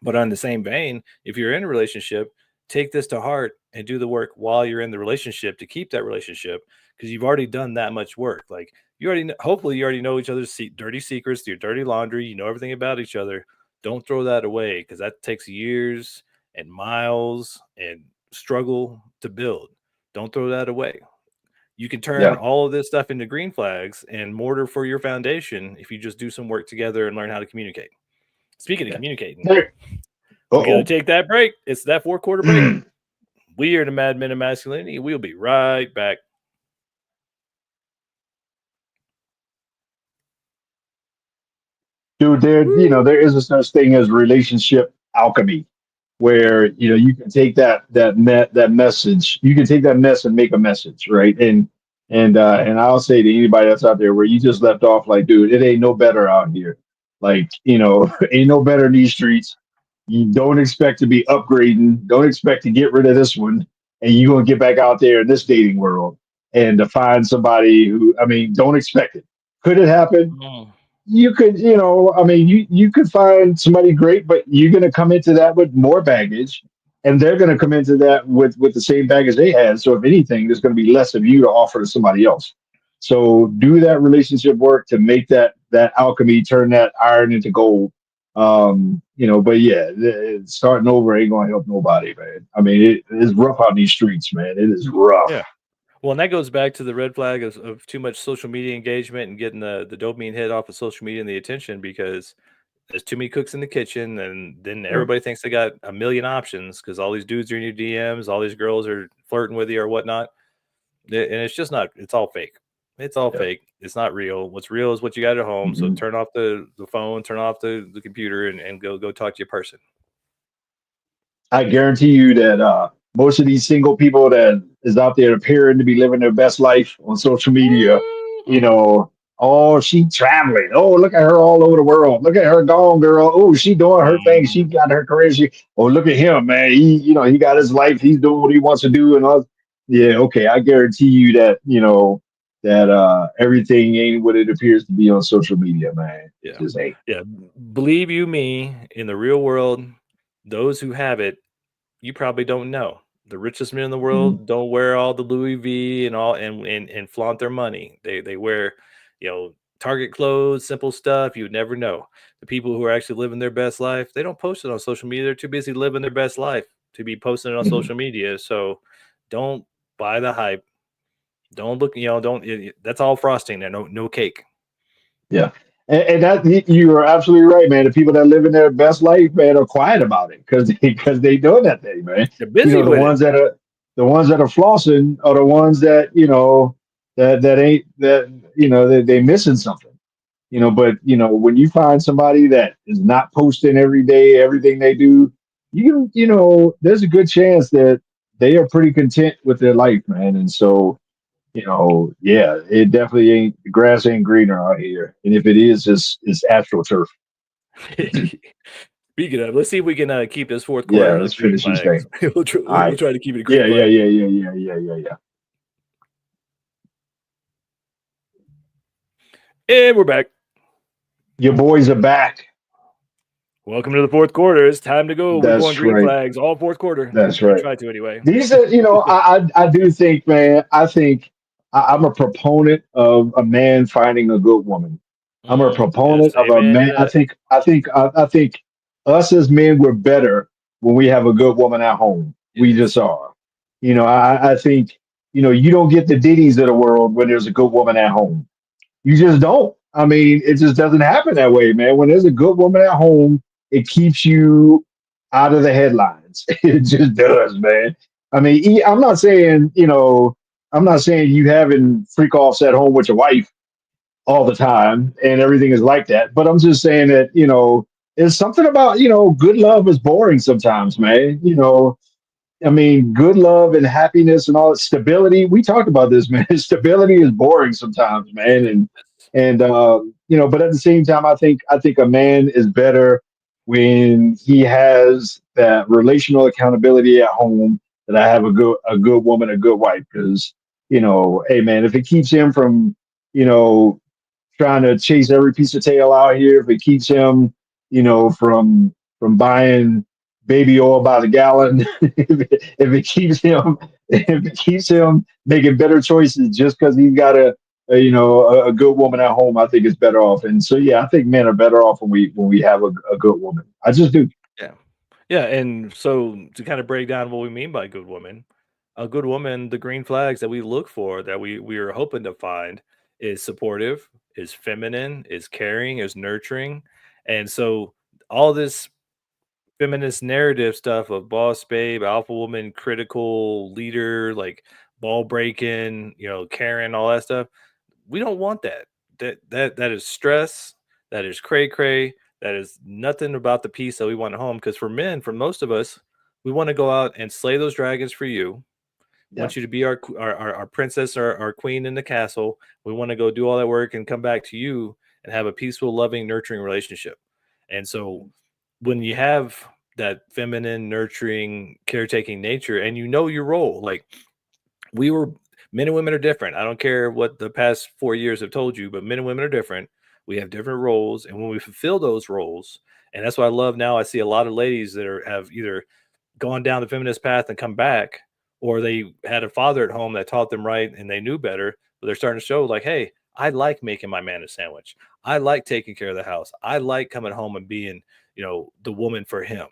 But on the same vein, if you're in a relationship, take this to heart and do the work while you're in the relationship to keep that relationship because you've already done that much work. Like you already, hopefully, you already know each other's dirty secrets, your dirty laundry. You know everything about each other. Don't throw that away because that takes years and miles and struggle to build. Don't throw that away. You can turn Yeah. all of this stuff into green flags and mortar for your foundation if you just do some work together and learn how to communicate. Speaking of Yeah. communicating, There. we got to Uh-oh. take that break. It's that 4-quarter break. We are the Mad Men of Masculinity. We'll be right back. Dude, there is a such thing as relationship alchemy, where you can take that message, you can take that mess and make a message, right? And I'll say to anybody that's out there where you just left off, like, dude, it ain't no better out here. Like, ain't no better in these streets. You don't expect to be upgrading, don't expect to get rid of this one, and you're gonna get back out there in this dating world and to find somebody who, I mean, don't expect it. Could it happen? Mm. You could, I mean, you could find somebody great, but you're going to come into that with more baggage, and they're going to come into that with the same baggage they had. So if anything, there's going to be less of you to offer to somebody else. So do that relationship work to make that alchemy, turn that iron into gold. But yeah, starting over ain't going to help nobody, man. I mean, it is rough out in these streets, man. It is rough. Yeah. Well, and that goes back to the red flag of too much social media engagement and getting the dopamine hit off of social media and the attention because there's too many cooks in the kitchen. And then Yeah. everybody thinks they got a million options because all these dudes are in your DMs, all these girls are flirting with you or whatnot. And it's just not, it's all fake. It's all Yeah. fake. It's not real. What's real is what you got at home. So Mhm. turn off the phone, turn off the computer and go talk to your person. I guarantee you that most of these single people that is out there appearing to be living their best life on social media, you Mhm. know, oh, she traveling. Oh, look at her all over the world. Look at her gone, girl. Oh, she doing her thing. She Mhm. got her career. Oh, look at him, man. He got his life. He's doing what he wants to do. And all. Yeah, okay. I guarantee you that, that everything ain't what it appears to be on social media, man. It Yeah. just ain't. Yeah. Believe you me, in the real world, those who have it, you probably don't know. The richest men in the Mhm. world don't wear all the Louis V and all and flaunt their money. They wear, Target clothes, simple stuff. You would never know. The people who are actually living their best life, they don't post it on social media. They're too busy living their best life to be posting it on Mhm. social media. So don't buy the hype. Don't look, don't that's all frosting there. No cake. Yeah. And that you are absolutely right, man. The people that live in their best life, man, are quiet about it because they know that thing, man. They're busy The with it. ones that are flossing are the ones that that ain't that they missing something. But when you find somebody that is not posting every day everything they do, there's a good chance that they are pretty content with their life, man. And so yeah, it definitely ain't the grass ain't greener out here. And if it is, it's astroturf. Speaking of, let's see if we can keep this fourth Yeah, quarter of let's green finish this flags. thing. we'll, All we'll right. try to keep it a green Yeah, yeah, flag. yeah, yeah, yeah, yeah, yeah, yeah. And we're back. Your boys are back. Welcome to the fourth quarter. It's time to go. We're going That's green right. flags all fourth quarter. That's We right. try to anyway. These are, I do think, man, I'm a proponent of a man finding a good woman. I'm a Yes, proponent of a amen to man. that. I think us as men, we're better when we have a good woman at home. We Yes. just are. I think, you don't get the ditties of the world when there's a good woman at home. You just don't. I mean, it just doesn't happen that way, man. When there's a good woman at home, it keeps you out of the headlines. It just does, man. I mean, I'm not saying you having freak offs at home with your wife all the time and everything is like that, but I'm just saying that, it's something about, good love is boring sometimes, man. I mean, good love and happiness and all stability. We talked about this, man. Stability is boring sometimes, man. But at the same time, I think a man is better when he has that relational accountability at home. That I have a good woman, a good wife, because hey, man, if it keeps him from you know trying to chase every piece of tail out here, if it keeps him, from buying baby oil by the gallon, if it keeps him making better choices just because he's got a good woman at home, I think it's better off. And so yeah, I think men are better off when we have a good woman. I just do. Yeah. Yeah. And so to kind of break down what we mean by a good woman, the green flags that we look for, that we are hoping to find, is supportive, is feminine, is caring, is nurturing. And so all this feminist narrative stuff of boss babe, alpha woman, critical leader, like ball breaking, Karen, all that stuff. We don't want that. That is stress. That is cray cray. That is nothing about the peace that we want at home. Because for men, for most of us, we want to go out and slay those dragons for you. Yeah. Want you to be our princess or our queen in the castle. We want to go do all that work and come back to you and have a peaceful, loving, nurturing relationship. And so when you have that feminine, nurturing, caretaking nature, and you know your role, like we were men and women are different. I don't care what the past 4 years have told you, but men and women are different. We have different roles, and when we fulfill those roles, and that's what I love now. I see a lot of ladies that have either gone down the feminist path and come back, or they had a father at home that taught them right and they knew better, but they're starting to show like, hey, I like making my man a sandwich. I like taking care of the house. I like coming home and being, the woman for him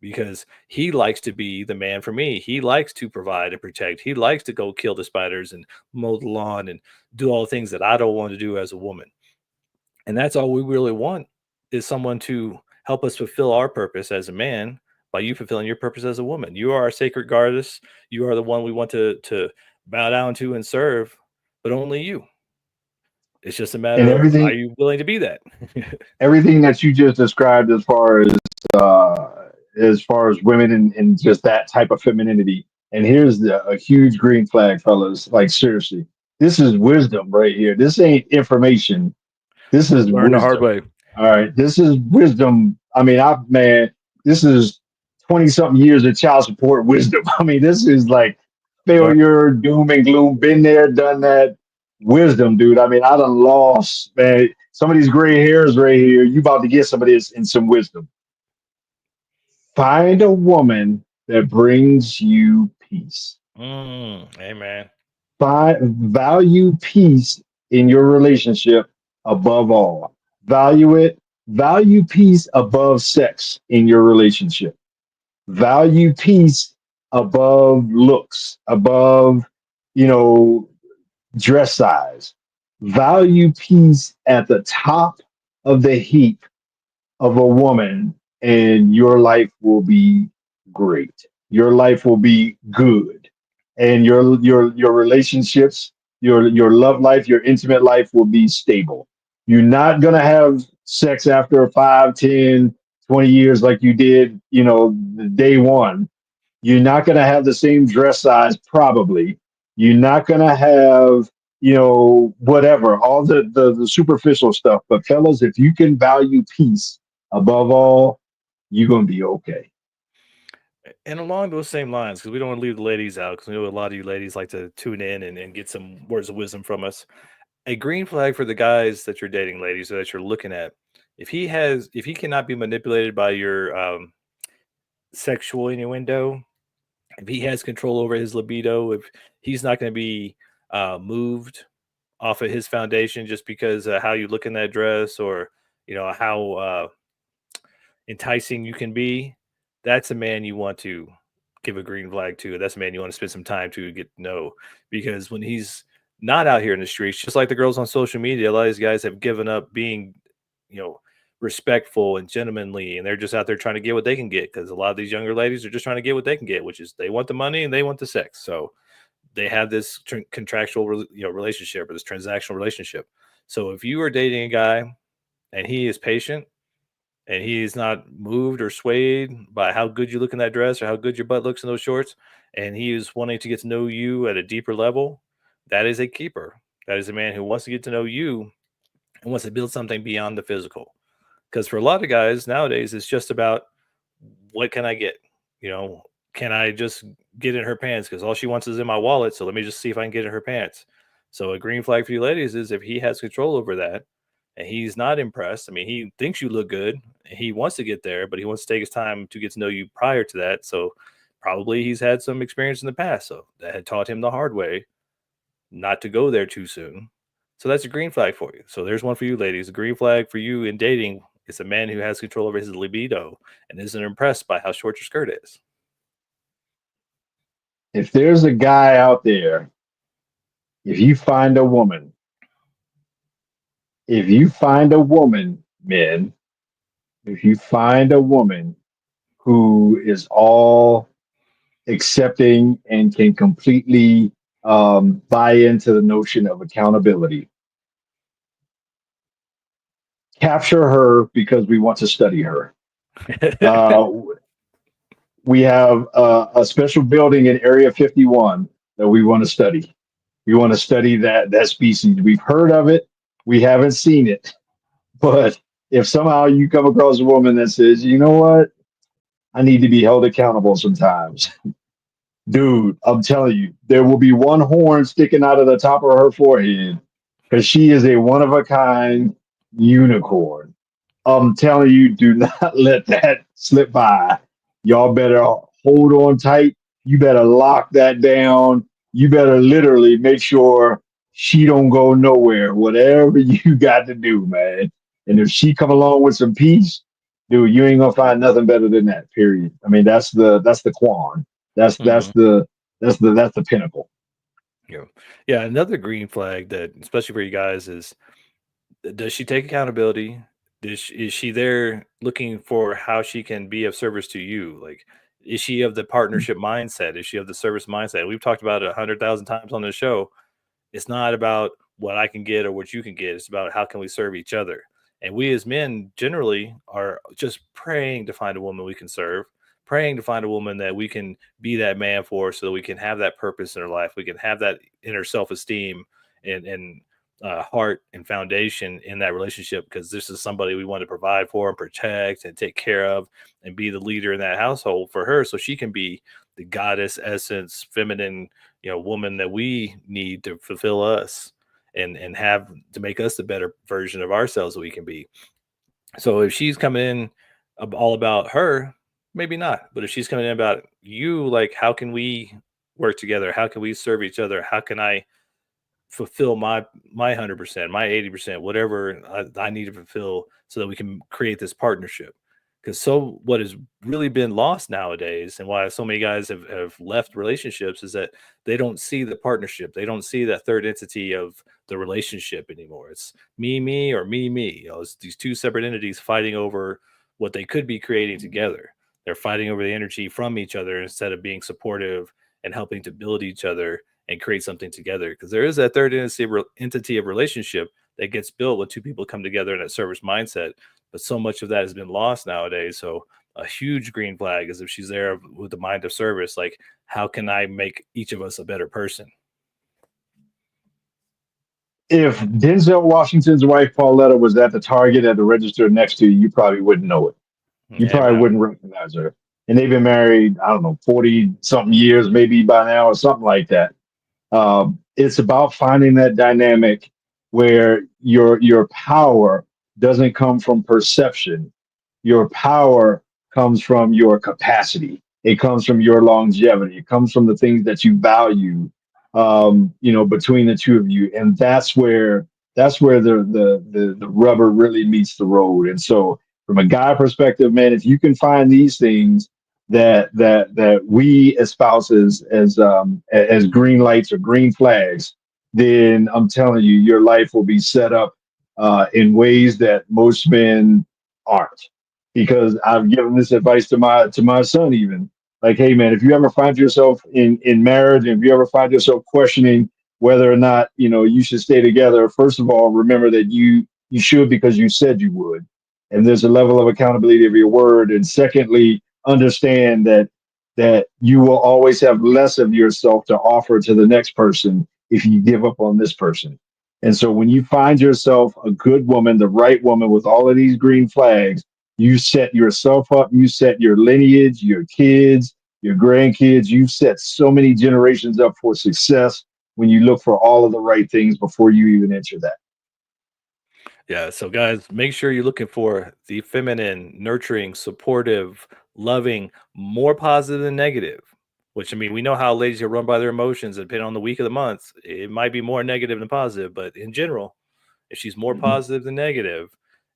because he likes to be the man for me. He likes to provide and protect. He likes to go kill the spiders and mow the lawn and do all the things that I don't want to do as a woman. And that's all we really want is someone to help us fulfill our purpose as a man by you fulfilling your purpose as a woman. You are our sacred goddess. You are the one we want to bow down to and serve, but only you. It's just a And matter of, are everything you willing to be that? everything that you just described as far as women and just that type of femininity. And here's a huge green flag, fellas. Like seriously, this is wisdom right here. This ain't information. This is Learn the hard wisdom. way. All right, this is wisdom. I mean, man, this is 20 something years of child support wisdom. I mean, this is like Learn. failure, doom and gloom. Been there, done that. Wisdom, dude. I mean, I done lost, man. Some of these gray hairs right here. You about to get some of this in some wisdom. Find a woman that brings you peace. Amen. Value peace in your relationship above all. Value it. Value peace above sex in your relationship. Value peace above looks, above, you know, dress size. Value peace at the top of the heap of a woman, and your life will be great. Your life will be good, and your relationships, your love life, your intimate life will be stable. You're not gonna have sex after 5, 10, 20 years like you did, day one. You're not going to have the same dress size, probably. You're not going to have, whatever, all the superficial stuff. But, fellas, if you can value peace above all, you're gonna be okay. And along those same lines, because we don't want to leave the ladies out, because we know a lot of you ladies like to tune in and get some words of wisdom from us. A green flag for the guys that you're dating, ladies, or that you're looking at. If he cannot be manipulated by your sexual innuendo, if he has control over his libido, if he's not going to be moved off of his foundation just because how you look in that dress, or how enticing you can be, that's a man you want to give a green flag to. That's a man you want to spend some time to get to know. Because when he's not out here in the streets, just like the girls on social media, a lot of these guys have given up being, you know, respectful and gentlemanly, and they're just out there trying to get what they can get. Because a lot of these younger ladies are just trying to get what they can get, which is they want the money and they want the sex. So they have this contractual, relationship, or this transactional relationship. So if you are dating a guy and he is patient and he's not moved or swayed by how good you look in that dress or how good your butt looks in those shorts, and he is wanting to get to know you at a deeper level, that is a keeper. That is a man who wants to get to know you and wants to build something beyond the physical. Because for a lot of guys nowadays, it's just about what can I get? You know, can I just get in her pants? Because all she wants is in my wallet. So let me just see if I can get in her pants. So a green flag for you ladies is if he has control over that and he's not impressed. I mean, he thinks you look good. And he wants to get there, but he wants to take his time to get to know you prior to that. So probably he's had some experience in the past. So that had taught him the hard way not to go there too soon. So that's a green flag for you. So there's one for you ladies. A green flag for you in dating is a man who has control over his libido and isn't impressed by how short your skirt is. If there's a guy out there, if you find a woman, if you find a woman, men, if you find a woman who is all accepting and can completely buy into the notion of accountability, capture her because we want to study her. Uh, we have a special building in Area 51 that we want to study. We want to study that species. We've heard of it, we haven't seen it, but if somehow you come across a woman that says, you know what, I need to be held accountable sometimes, dude, I'm telling you, there will be one horn sticking out of the top of her forehead because she is a one of a kind unicorn. I'm telling you, do not let that slip by. Y'all better hold on tight. You better lock that down. You better literally make sure she don't go nowhere. Whatever you got to do, man. And if she come along with some peace, dude, you ain't gonna find nothing better than that. Period. I mean, that's the quan. That's that's Mhm. the that's the pinnacle. Yeah. Yeah. Another green flag that, especially for you guys, is does she take accountability? Is she there looking for how she can be of service to you? Like, is she of the partnership mindset? Is she of the service mindset? We've talked about it 100,000 times on the show. It's not about what I can get or what you can get. It's about how can we serve each other. And we as men generally are just praying to find a woman we can serve, praying to find a woman that we can be that man for so that we can have that purpose in our life. We can have that inner self-esteem and heart and foundation in that relationship, because this is somebody we want to provide for and protect and take care of and be the leader in that household for her so she can be the goddess essence feminine woman that we need to fulfill us and have to make us the better version of ourselves that we can be. So if she's coming in all about her, maybe not. But if she's coming in about you, like, how can we work together? How can we serve each other? How can I fulfill my 100%, my 80%, whatever I need to fulfill so that we can create this partnership? Because so what has really been lost nowadays, and why so many guys have left relationships, is that they don't see the partnership. They don't see that third entity of the relationship anymore. It's me, or me. It's these two separate entities fighting over what they could be creating together. They're fighting over the energy from each other instead of being supportive and helping to build each other and create something together. Because there is that third entity of relationship that gets built when two people come together in that service mindset, but so much of that has been lost nowadays. So a huge green flag is if she's there with the mind of service, like, how can I make each of us a better person? If Denzel Washington's wife Pauletta was at the Target at the register next to you, you probably wouldn't know it. You Yeah, probably man. wouldn't recognize her. And they've been married, I don't know, 40 something years, maybe by now, or something like that. It's about finding that dynamic where your power doesn't come from perception. Your power comes from your capacity. It comes from your longevity. It comes from the things that you value, between the two of you, and that's where the rubber really meets the road. And so, from a guy perspective, man, if you can find these things that we espouse as green lights or green flags, then I'm telling you, your life will be set up in ways that most men aren't. Because I've given this advice to my son, even like, hey man, if you ever find yourself in marriage, and if you ever find yourself questioning whether or not you should stay together, first of all, remember that you should because you said you would, and there's a level of accountability of your word. And secondly, understand that you will always have less of yourself to offer to the next person if you give up on this person. And so when you find yourself a good woman, the right woman with all of these green flags, you set yourself up, you set your lineage, your kids, your grandkids, you've set so many generations up for success when you look for all of the right things before you even enter that. Yeah, so guys, make sure you're looking for the feminine, nurturing, supportive, loving, more positive than negative. Which I mean, we know how ladies are run by their emotions, and depending on the week of the month, it might be more negative than positive. But in general, if she's more Mhm. positive than negative,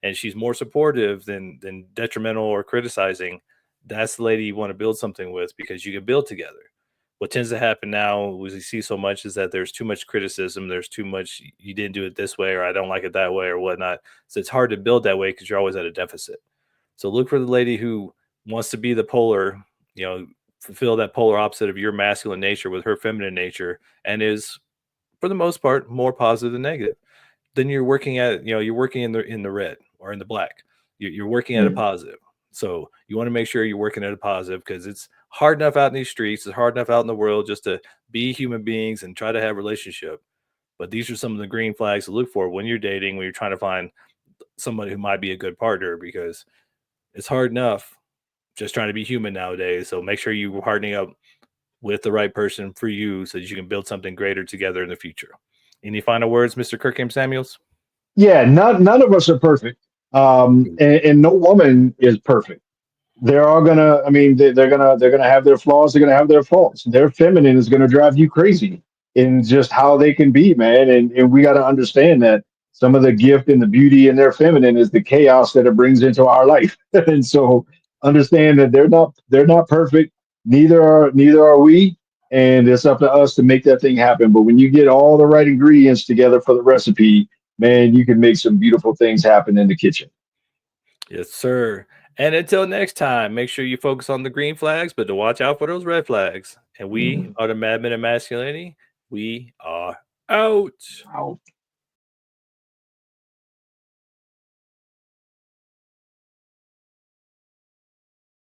and she's more supportive than detrimental or criticizing, that's the lady you want to build something with because you can build together. What tends to happen now, we see so much, is that there's too much criticism. There's too much you didn't do it this way, or I don't like it that way, or whatnot. So it's hard to build that way because you're always at a deficit. So look for the lady who wants to be the polar, fulfill that polar opposite of your masculine nature with her feminine nature, and is for the most part more positive than negative. Then you're working in the red or in the black. You're working at a Mhm. positive. So you want to make sure you're working at a positive because it's hard enough out in these streets. It's hard enough out in the world just to be human beings and try to have a relationship. But these are some of the green flags to look for when you're dating, when you're trying to find somebody who might be a good partner, because it's hard enough just trying to be human nowadays. So make sure you're hardening up with the right person for you so that you can build something greater together in the future. Any final words, Mr. Kirkham Samuels? Yeah, none of us are perfect, and no woman is perfect. They're all gonna, I mean, they're gonna have their flaws, they're gonna have their faults. Their feminine is gonna drive you crazy in just how they can be, man. And we got to understand that some of the gift and the beauty in their feminine is the chaos that it brings into our life. And so understand that they're not perfect. Neither are we. And it's up to us to make that thing happen. But when you get all the right ingredients together for the recipe, man, you can make some beautiful things happen in the kitchen. Yes, sir. And until next time, make sure you focus on the green flags, but to watch out for those red flags. And we Mhm. are the Madmen of Masculinity. We are out. Wow.